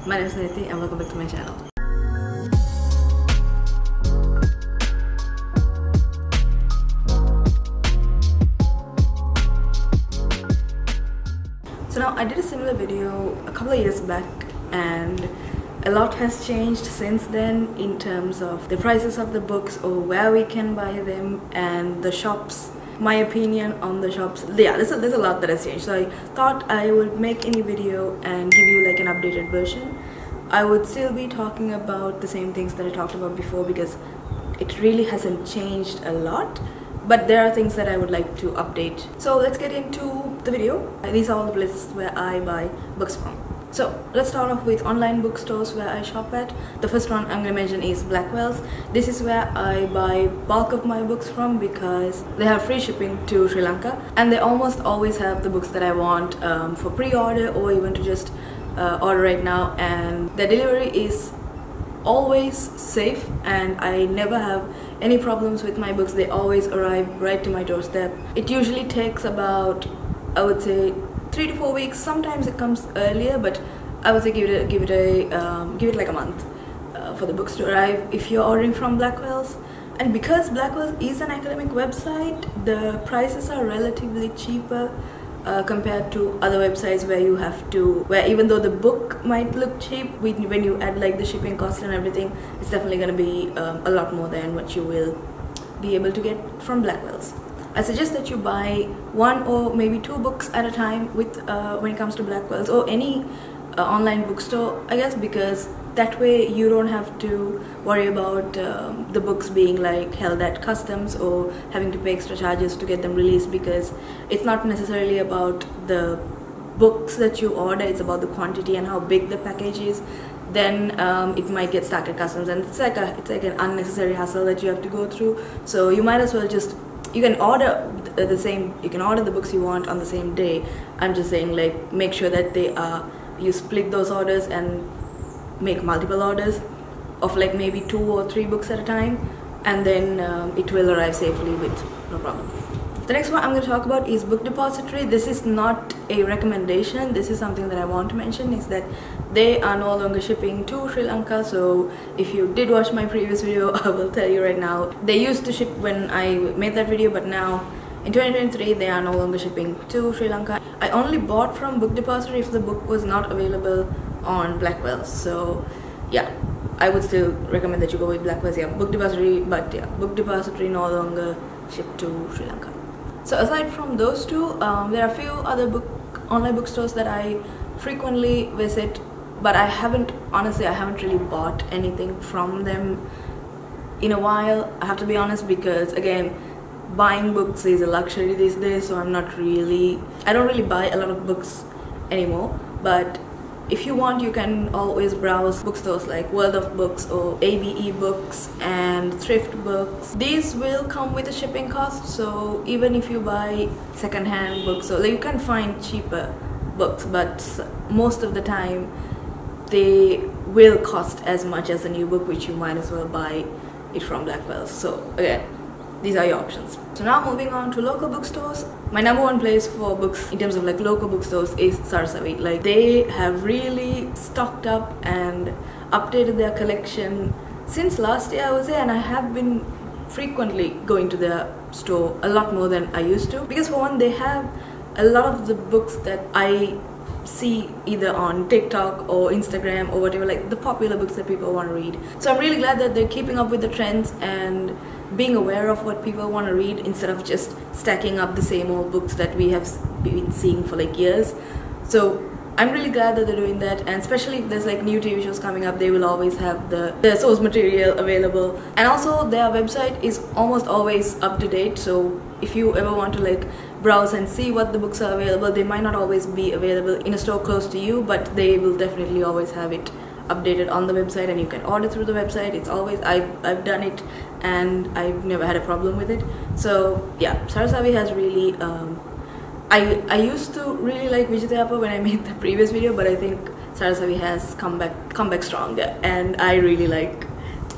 My name is Nithi and welcome back to my channel. So now I did a similar video a couple of years back and a lot has changed since then in terms of the prices of the books or where we can buy them and the shops. My opinion on the shops, yeah, there's a lot that has changed. So I thought I would make any video and give you like an updated version. I would still be talking about the same things that I talked about before because it really hasn't changed a lot, but there are things that I would like to update. So let's get into the video. These are all the places where I buy books from. So let's start off with online bookstores where I shop at. The first one I'm going to mention is Blackwell's. This is where I buy bulk of my books from because they have free shipping to Sri Lanka and they almost always have the books that I want for pre-order or even to just order right now, and the delivery is always safe and I never have any problems with my books. They always arrive right to my doorstep. It usually takes about, I would say, 3 to 4 weeks. Sometimes it comes earlier, but I would say give it like a month for the books to arrive if you're ordering from Blackwell's. And because Blackwell's is an academic website, the prices are relatively cheaper compared to other websites where even though the book might look cheap, when you add like the shipping cost and everything, it's definitely going to be a lot more than what you will be able to get from Blackwell's. I suggest that you buy 1 or maybe 2 books at a time with when it comes to Blackwell's or any online bookstore, I guess, because that way you don't have to worry about the books being like held at customs or having to pay extra charges to get them released, because it's not necessarily about the books that you order, it's about the quantity and how big the package is. Then it might get stuck at customs and it's like an unnecessary hassle that you have to go through. So you might as well just, you can order the books you want on the same day. I'm just saying, like, make sure that you split those orders and make multiple orders of like maybe 2 or 3 books at a time, and then it will arrive safely with no problem. The next one I'm going to talk about is Book Depository. This is not a recommendation, this is something that I want to mention, is that they are no longer shipping to Sri Lanka. So if you did watch my previous video, I will tell you right now, they used to ship when I made that video, but now in 2023 they are no longer shipping to Sri Lanka. I only bought from Book Depository if the book was not available on Blackwell. So yeah, I would still recommend that you go with Blackwell's, yeah, Book Depository, but yeah, Book Depository no longer shipped to Sri Lanka. So aside from those two, there are a few other online bookstores that I frequently visit, but honestly I haven't really bought anything from them in a while, I have to be honest, because again, buying books is a luxury these days, so I don't really buy a lot of books anymore. But if you want, you can always browse bookstores like World of Books or ABE Books and Thrift Books. These will come with a shipping cost, so even if you buy second-hand books, so you can find cheaper books, but most of the time they will cost as much as a new book, which you might as well buy it from Blackwell. So again, these are your options. So now moving on to local bookstores. My number one place for books in terms of like local bookstores is Sarasavi. Like, they have really stocked up and updated their collection since last year, I would say, and I have been frequently going to their store a lot more than I used to, because for one, they have a lot of the books that I see either on TikTok or Instagram or whatever, like the popular books that people want to read. So I'm really glad that they're keeping up with the trends and being aware of what people want to read instead of just stacking up the same old books that we have been seeing for like years. So I'm really glad that they're doing that, and especially if there's like new TV shows coming up, they will always have the source material available. And also their website is almost always up to date, so if you ever want to like browse and see what the books are available, they might not always be available in a store close to you, but they will definitely always have it updated on the website, and you can order through the website. It's always, I've done it and I've never had a problem with it. So yeah, Sarasavi has really I used to really like Vijayappa when I made the previous video, but I think Sarasavi has come back stronger, and I really like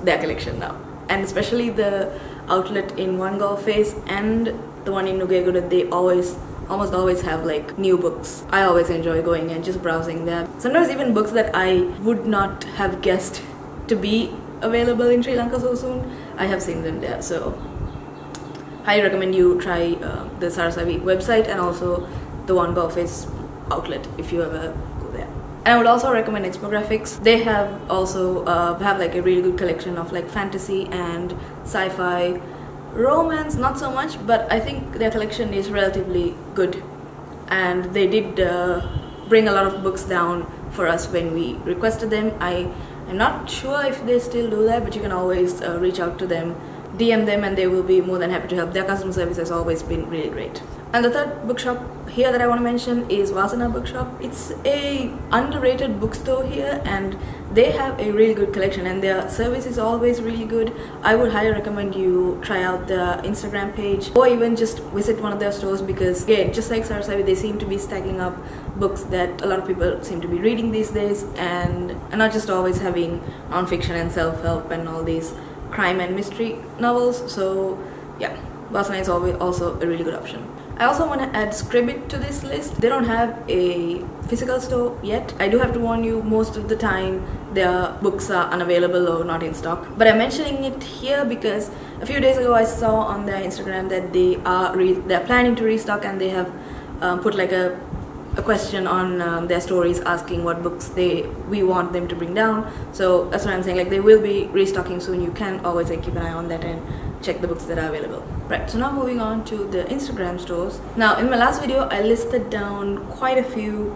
their collection now. And especially the outlet in One Golf Face and the one in Nugegoda, they always almost always have like new books. I always enjoy going and just browsing there. Sometimes even books that I would not have guessed to be available in Sri Lanka so soon, I have seen them there. So highly recommend you try the Sarasavi website and also the One Go Office outlet if you ever go there. And I would also recommend Expographics. They have also have like a really good collection of like fantasy and sci-fi. Romance not so much, but I think their collection is relatively good, and they did bring a lot of books down for us when we requested them. I'm not sure if they still do that, but you can always reach out to them, DM them, and they will be more than happy to help. Their customer service has always been really great. And the third bookshop here that I want to mention is Vasana Bookshop. It's a underrated bookstore here, and they have a really good collection, and their service is always really good. I would highly recommend you try out their Instagram page or even just visit one of their stores, because again, just like Sarasavi, they seem to be stacking up books that a lot of people seem to be reading these days, and not just always having non-fiction and self-help and all these crime and mystery novels. So yeah, Vasana is always also a really good option. I also want to add Scribit to this list. They don't have a physical store yet. I do have to warn you, most of the time their books are unavailable or not in stock. But I'm mentioning it here because a few days ago I saw on their Instagram that they're planning to restock, and they have put like a question on their stories asking what books we want them to bring down. So that's what I'm saying, like they will be restocking soon. You can always keep an eye on that and check the books that are available. Right, so now moving on to the Instagram stores. Now in my last video I listed down quite a few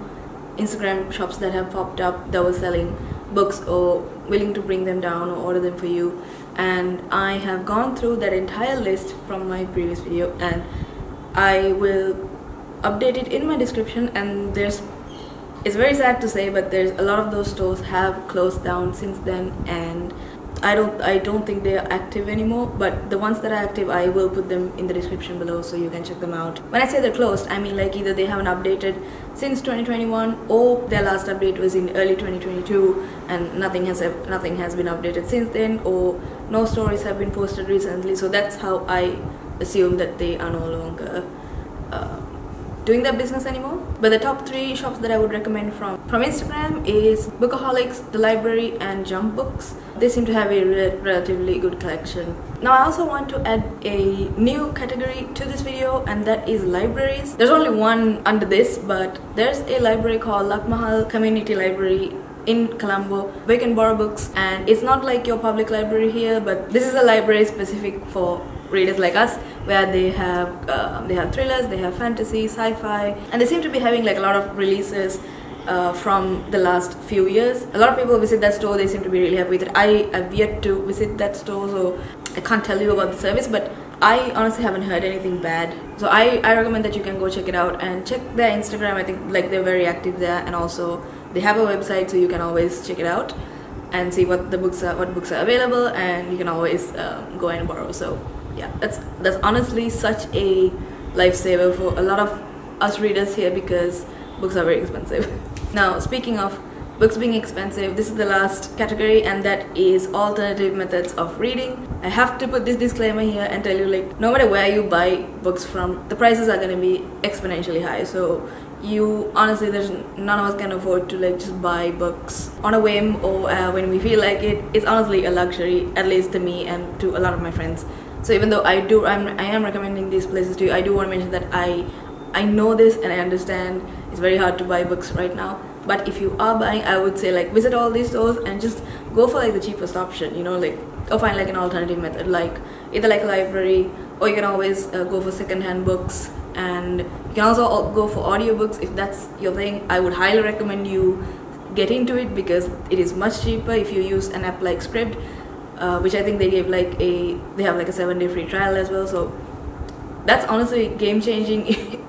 Instagram shops that have popped up that were selling books or willing to bring them down or order them for you, and I have gone through that entire list from my previous video, and I will update it in my description. And it's very sad to say, but there's a lot of those stores have closed down since then, and I don't think they are active anymore. But the ones that are active, I will put them in the description below so you can check them out. When I say they're closed, I mean like either they haven't updated since 2021 or their last update was in early 2022 and nothing has been updated since then, or no stories have been posted recently. So that's how I assume that they are no longer doing their business anymore. But the top 3 shops that I would recommend from Instagram is Bookaholics, The Library, and Jump Books. They seem to have a relatively good collection. Now I also want to add a new category to this video, and that is libraries. There's only one under this, but there's a library called Lakmahal Community Library in Colombo where you can borrow books, and it's not like your public library here, but this is a library specific for readers like us, where they have thrillers, they have fantasy, sci-fi, and they seem to be having like a lot of releases from the last few years. A lot of people visit that store, they seem to be really happy with it. I have yet to visit that store, so I can't tell you about the service, but I honestly haven't heard anything bad. So I recommend that you can go check it out and check their Instagram. I think like they're very active there, and also they have a website, so you can always check it out and see what books are available, and you can always go and borrow. So yeah, that's honestly such a lifesaver for a lot of us readers here, because books are very expensive. Now speaking of books being expensive, this is the last category, and that is alternative methods of reading. I have to put this disclaimer here and tell you, like, no matter where you buy books from, the prices are going to be exponentially high. So you honestly, none of us can afford to like just buy books on a whim or when we feel like it. It's honestly a luxury, at least to me and to a lot of my friends. So even though I am recommending these places to you, I do want to mention that I know this and I understand it's very hard to buy books right now. But if you are buying, I would say like visit all these stores and just go for like the cheapest option, you know, like, or find like an alternative method, like either like a library, or you can always go for secondhand books, and you can also go for audiobooks if that's your thing. I would highly recommend you get into it because it is much cheaper if you use an app like Script, which I think they have like a 7-day free trial as well. So that's honestly game changing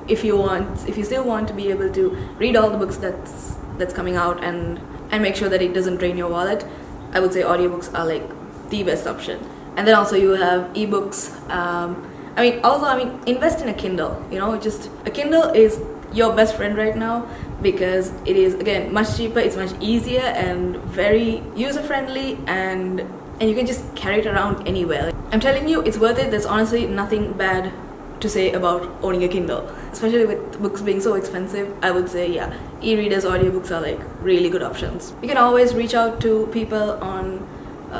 if you still want to be able to read all the books that's coming out and make sure that it doesn't drain your wallet. I would say audiobooks are like the best option. And then also you have ebooks. I mean invest in a Kindle, you know, just a Kindle is your best friend right now because it is, again, much cheaper, it's much easier and very user friendly, and you can just carry it around anywhere. I'm telling you, it's worth it. There's honestly nothing bad to say about owning a Kindle. Especially with books being so expensive, I would say yeah, e-readers, audiobooks are like really good options. You can always reach out to people on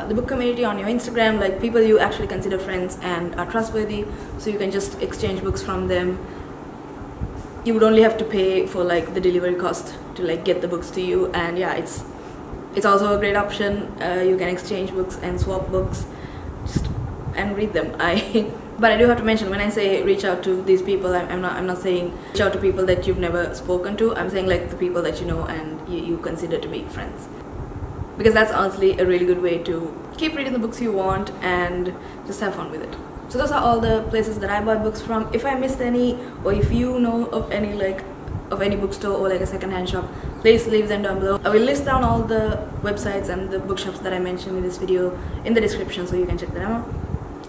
the book community on your Instagram, like people you actually consider friends and are trustworthy, so you can just exchange books from them. You would only have to pay for like the delivery cost to like get the books to you, and yeah, it's also a great option. You can exchange books and swap books and read them. But I do have to mention, when I say reach out to these people, I'm not saying reach out to people that you've never spoken to. I'm saying like the people that you know and you consider to be friends, because that's honestly a really good way to keep reading the books you want and just have fun with it. So those are all the places that I buy books from. If I missed any, or if you know of any bookstore or like a second-hand shop, please leave them down below. I will list down all the websites and the bookshops that I mentioned in this video in the description, so you can check them out.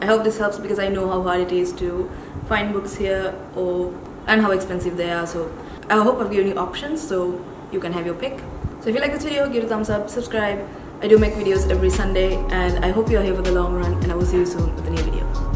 I hope this helps, because I know how hard it is to find books here and how expensive they are. So I hope I've given you options so you can have your pick. So if you like this video, give it a thumbs up, subscribe. I do make videos every Sunday, and I hope you're here for the long run, and I will see you soon with a new video.